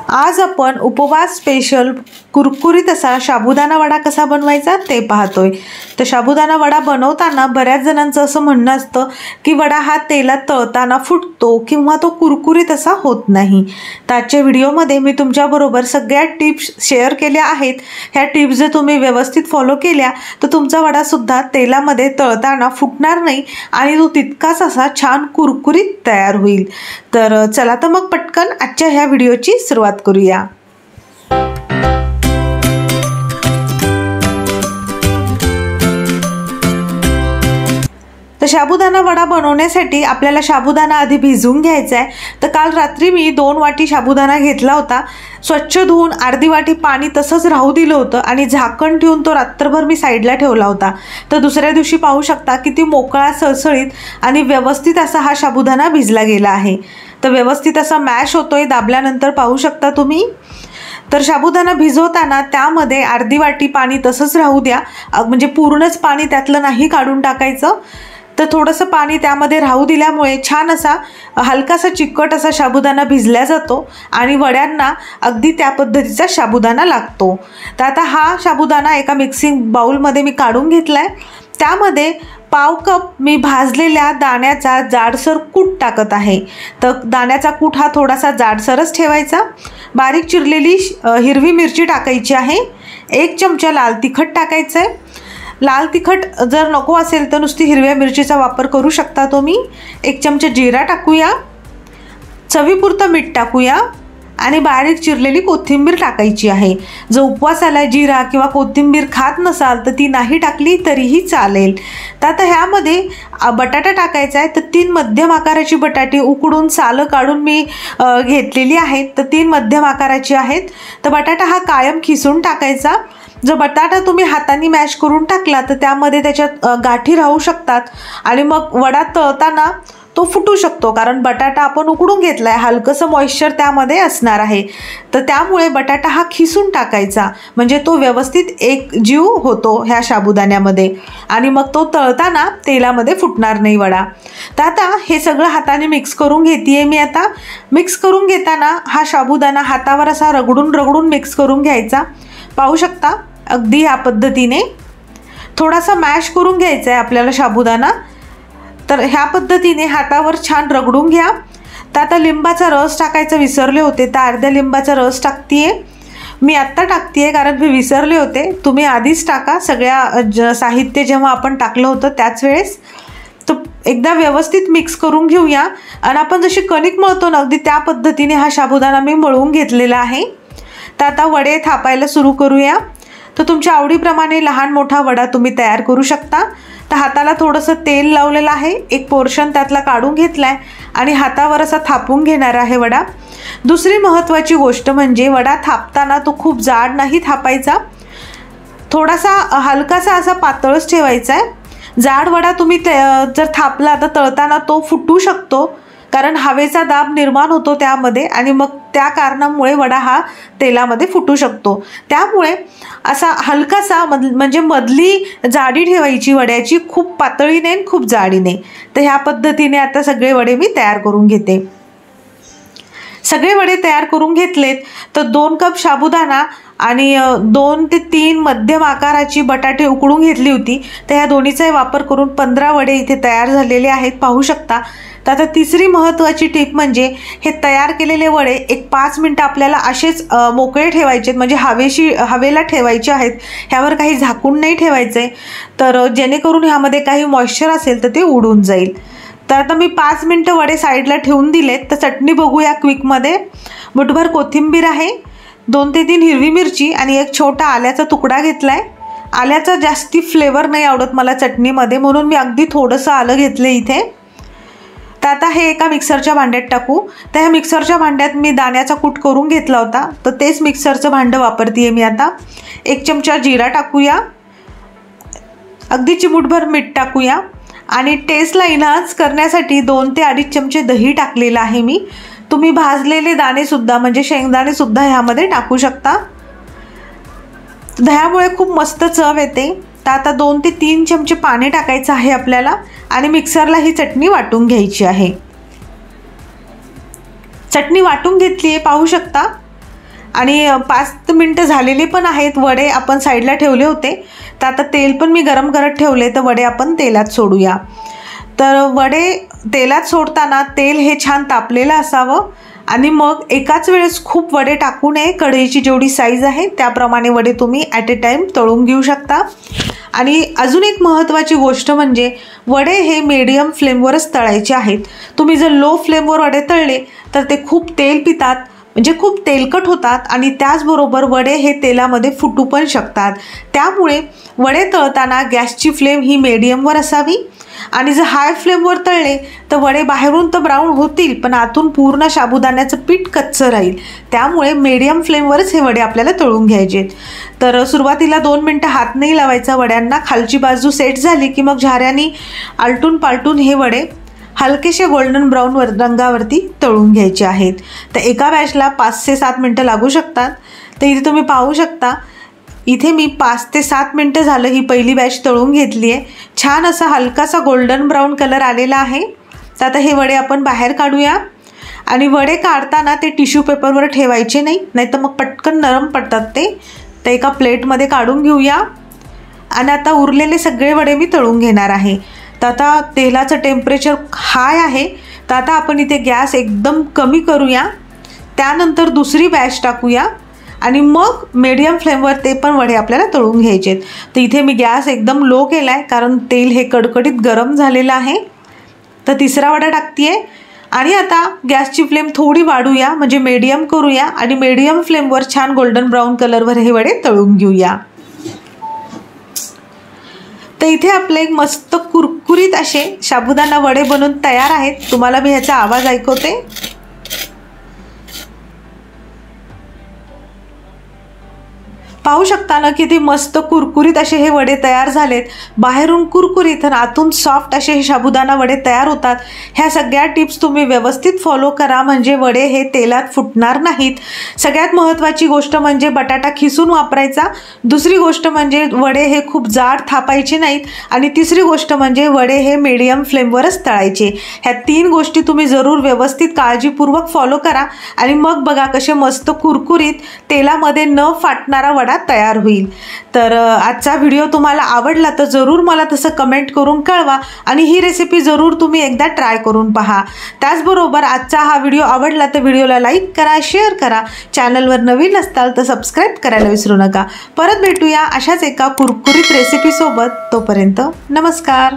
आज आपण उपवास स्पेशल कुरकुरीत असा साबुदाणा वडा कसा बनवायचा ते पाहतोय। तर साबुदाणा वडा बनवताना बऱ्याच जणांचं असं म्हणणं असतं की वडा हा तेलात तळताना फुटतो किंवा तो कुरकुरीत असा होत नाही। तर आजच्या व्हिडिओमध्ये मी तुमच्याबरोबर सगळ्या टिप्स शेअर केल्या आहेत। ह्या टिप्स जर तुम्ही व्यवस्थित फॉलो केल्या तर तुमचा वडा सुद्धा तेलामध्ये तळताना फुटणार नाही आणि तो तितकाच असा छान कुरकुरीत तयार होईल। तर चला तर मग पटकन आजच्या ह्या व्हिडिओची सुरुवात करूया। तर साबुदाणा वडा बनवण्यासाठी आपल्याला साबुदाणा आधी भिजवून घ्यायचा आहे। तर काल रात्री मी 2 वाटी साबुदाणा घेतला होता, स्वच्छ धुवून अर्धी वाटी पाणी तसंच राहू दिलं होतं आणि झाकण ठेवून तो रात्रभर मी साईडला ठेवला होता। तर दुसऱ्या दिवशी पाहू शकता किती मोकळा सळसळीत आणि व्यवस्थित असा हा साबुदाणा भिजला गेला आहे। तर व्यवस्थित असा मॅश होतोय, दाबल्यानंतर पाहू शकता तुम्ही। तर साबुदाणा भिजवताना त्यामध्ये अर्धी वाटी पाणी तसंच राहू द्या, म्हणजे पूर्णच पाणी त्यातलं नाही काढून टाकायचं। तर थोडंसं पाणी त्यामध्ये राहू दिल्यामुळे छान असा हलकासा चिकट असा साबुदाणा भिजला जातो आणि वड्यांना अगदी त्या पद्धतीचा साबुदाणा लागतो। तर आता हा साबुदाणा एका मिक्सिंग बाउलमध्ये मी काढून घेतलाय। त्यामध्ये पाव कप मी भाजलेल्या दाण्याचा जाडसर कूट टाकत आहे। तर दाण्याचा कूट हा थोडासा जाडसरच ठेवायचा। बारीक चिरलेली हिरवी मिरची टाकायची आहे। 1 चमचा लाल तिखट टाकायचं आहे। लाल तिखट जर नको असेल तर नुसती हिरव्या मिरचीचा वापर करू शकता तुम्ही। 1 चमचा जिरा टाकूया, चवीपुरतं मीठ टाकूया आणि बारीक चिरलेली कोथिंबीर टाकायची आहे। जो उपवासाला जिरा किंवा कोथिंबीर खात नसाल तर ती नाही टाकली तरीही चालेल। तर आता ह्यामध्ये बटाटा टाकायचा आहे। तर 3 मध्यम आकाराची बटाटे उकडून सालं काढून मी घेतलेली आहेत। तर 3 मध्यम आकाराची आहेत। तर बटाटा हा कायम खिसून टाकायचा। जर बटाटा तुम्ही हाताने मॅश करून टाकला तर त्यामध्ये त्याच्यात गाठी राहू शकतात आणि मग वडा तळताना तो फुटू शकतो, कारण बटाटा आपण उकडून घेतलाय, हलकंसं मॉइश्चर त्यामध्ये असणार आहे। तर त्यामुळे बटाटा हा खिसून टाकायचा, म्हणजे तो व्यवस्थित एक जीव होतो ह्या साबुदाण्यामध्ये आणि मग तो तळताना तेलामध्ये फुटणार नाही वडा। तर आता हे सगळं हाताने मिक्स करून घेतेय मी। आता मिक्स करून घेताना हा साबुदाणा हातावर असा रगडून मिक्स करून घ्यायचा। पाहू शकता अगदी या पद्धतीने थोडासा मॅश करून घ्यायचा आहे आपल्याला साबुदाणा। तर ह्या पद्धतीने हातावर छान रगडून घ्या। तर आता लिंबाचा रस टाकायचा विसरले होते, तर अर्ध्या लिंबाचा रस टाकतीये मी, आत्ता टाकतीये कारण मी विसरले होते। तुम्ही आधीच टाका सगळ्या साहित्य जेव्हा आपण टाकलं होतं त्याच वेळेस। तर एकदा व्यवस्थित मिक्स करून घेऊया आणि आपण जशी कणिक मळतो ना अगदी त्या पद्धतीने हा साबुदाणा मी मळून घेतलेला आहे। तर आता वडे थापायला सुरू करूया। तर तुमच्या आवडीप्रमाणे लहान मोठा वडा तुम्ही तयार करू शकता। तर हाताला थोडंसं तेल लावलेलं आहे, एक पोर्शन त्यातला काढून घेतलाय आणि हातावर असा थापून घेणार आहे वडा। दुसरी महत्त्वाची गोष्ट म्हणजे वडा थापताना तो खूप जाड नाही थापायचा, थोडासा हलकासा असा पातळच ठेवायचा आहे। जाड वडा तुम्ही जर थापला तर तळताना तो फुटू शकतो, कारण हवेचा दाब निर्माण होतो त्यामध्ये आणि मग त्या कारणामुळे वडा हा तेलामध्ये फुटू शकतो। त्यामुळे असा हलकासा म्हणजे मधली जाडी ठेवायची वड्याची, खूप पातळी नाही खूप जाडी नाही। तर ह्या पद्धतीने आता सगळे वडे मी तयार करून घेते। सगळे वडे तयार करून घेतलेत। तर 2 कप साबुदाणा आणि 2 ते 3 मध्यम आकाराची बटाटे उकडून घेतली होती। तर ह्या दोन्हीचा वापर करून 15 वडे इथे तयार झालेले आहेत, पाहू शकता। तर आता तिसरी महत्त्वाची टिप म्हणजे हे तयार केलेले वडे एक 5 मिनटं आपल्याला असेच मोकळे ठेवायचे, म्हणजे हवेला ठेवायचे आहेत, ह्यावर काही झाकून नाही ठेवायचे, तर जेणेकरून ह्यामध्ये काही मॉइश्चर असेल तर ते उडून जाईल। तर आता मी 5 मिनटं वडे साईडला ठेवून दिलेत। तर चटणी बघूया क्विकमध्ये। मुठभर कोथिंबीर आहे, 2 ते 3 हिरवी मिरची आणि एक छोटा आल्याचा तुकडा घेतलाय। आल्याचा जास्ती फ्लेवर नाही आवडत मला चटणीमध्ये, म्हणून मी अगदी थोडंसं आलं घेतलं इथे। तर आता हे एका मिक्सरच्या भांड्यात टाकू। तर ह्या मिक्सरच्या भांड्यात मी दाण्याचा कूट करून घेतला होता, तर तेच मिक्सरचं भांडं वापरते मी आता। 1 चमचा जिरा टाकूया, अगदी चिमूटभर मीठ टाकूया आणि टेस्टला इन्हान्स करण्यासाठी 2 ते 2.5 चमचे दही टाकलेलं आहे मी। तुम्ही भाजलेले दाणेसुद्धा म्हणजे शेंगदाणेसुद्धा ह्यामध्ये टाकू शकता, दह्यामुळे खूप मस्त चव येते। तर आता 2 ते 3 चमचे पाणी टाकायचं आहे आपल्याला आणि मिक्सरला ही चटणी वाटून घ्यायची आहे। चटणी वाटून घेतली आहे, पाहू शकता। आणि 5 मिनटं झालेली पण आहेत. वडे आपण साईडला ठेवले होते, तर आता तेल पण मी गरम करत ठेवले, तर वडे आपण तेलात सोडूया. तर वडे तेलात सोडताना तेल हे छान तापलेलं असावं आणि मग एकाच वेळेस खूप वडे टाकू नये. कढईची जेवढी साईज आहे त्याप्रमाणे वडे तुम्ही ॲट ए टाईम तळून घेऊ शकता. आणि अजून एक महत्त्वाची गोष्ट म्हणजे वडे हे मीडियम फ्लेमवरच तळायचे आहेत. तुम्ही जर लो फ्लेमवर वडे तळले तर ते खूप तेल पितात, म्हणजे खूप तेलकट होतात आणि त्याचबरोबर वडे हे तेलामध्ये फुटू पण शकतात. त्यामुळे वडे तळताना गॅसची फ्लेम ही मीडियमवर असावी. आणि जर हाय फ्लेमवर तळले तर वडे बाहेरून तर ब्राऊन होतील, पण आतून पूर्ण साबुदाण्याचं पीठ कच्चं राहील. त्यामुळे मीडियम फ्लेमवरच हे वडे आपल्याला तळून घ्यायचे. तर सुरुवातीला 2 मिनटं हात नाही लावायचा वड्यांना. खालची बाजू सेट झाली की मग झाऱ्याने आलटून पालटून हे वडे हलकेसे गोल्डन ब्राऊन रंगावरती तळून घ्यायचे आहेत. तर एका बॅचला 5 ते 7 मिनटं लागू शकतात. तर इथे तुम्ही पाहू शकता, इथे मी 5 ते 7 मिनटं झालं ही पहिली बॅच तळून घेतली आहे. छान असा हलकासा गोल्डन ब्राऊन कलर आलेला आहे. तर आता हे वडे आपण बाहेर काढूया. आणि वडे काढताना ते टिश्यू पेपरवर ठेवायचे नाही, नाहीतर मग पटकन नरम पडतात ते. तर एका प्लेटमध्ये काढून घेऊया. आणि आता उरलेले सगळे वडे मी तळून घेणार आहे. तर आता तेलाचं टेम्परेचर हाय आहे, तर आता आपण इथे गॅस एकदम कमी करूया. त्यानंतर दुसरी बॅच टाकूया आणि मग मीडियम फ्लेमवर ते पण वडे आपल्याला तळून घ्यायचे आहेत. तर इथे मी गॅस एकदम लो केला आहे, कारण तेल हे कडकडीत गरम झालेलं आहे. तर तिसरा वडा टाकते आहे आणि आता गॅसची फ्लेम थोडी वाढूया, म्हणजे मीडियम करूया आणि मीडियम फ्लेमवर छान गोल्डन ब्राऊन कलरवर हे वडे तळून घेऊया. तर इथे आपले एक मस्त कुरकुरीत असे साबुदाणा वडे बनून तयार आहेत. तुम्हाला मी ह्याचा आवाज ऐकवते. पाहू शकता ना किती मस्त कुरकुरीत असे हे वडे तयार झालेत. बाहेरून कुरकुरीत आणि आतून सॉफ्ट असे हे साबुदाणा वडे तयार होतात. ह्या सगळ्या टिप्स तुम्ही व्यवस्थित फॉलो करा, म्हणजे वडे हे तेलात फुटणार नाहीत. सगळ्यात महत्त्वाची गोष्ट म्हणजे बटाटा खिसून वापरायचा. दुसरी गोष्ट म्हणजे वडे हे खूप जाड थापायचे नाहीत. आणि तिसरी गोष्ट म्हणजे वडे हे मीडियम फ्लेमवरच तळायचे. ह्या 3 गोष्टी तुम्ही जरूर व्यवस्थित काळजीपूर्वक फॉलो करा आणि मग बघा कसे मस्त कुरकुरीत तेलामध्ये न फाटणारा वडा तयार होईल. तर आजचा व्हिडिओ तुम्हाला आवडला तर जरूर मला तसं कमेंट करून कळवा आणि ही रेसिपी जरूर तुम्ही एकदा ट्राय करून पहा. त्याचबरोबर आजचा हा व्हिडिओ आवडला तर व्हिडिओला लाईक करा, शेअर करा. चॅनलवर नवीन असताल तर सबस्क्राईब करायला विसरू नका. परत भेटूया अशाच एका कुरकुरीत रेसिपीसोबत. तोपर्यंत नमस्कार.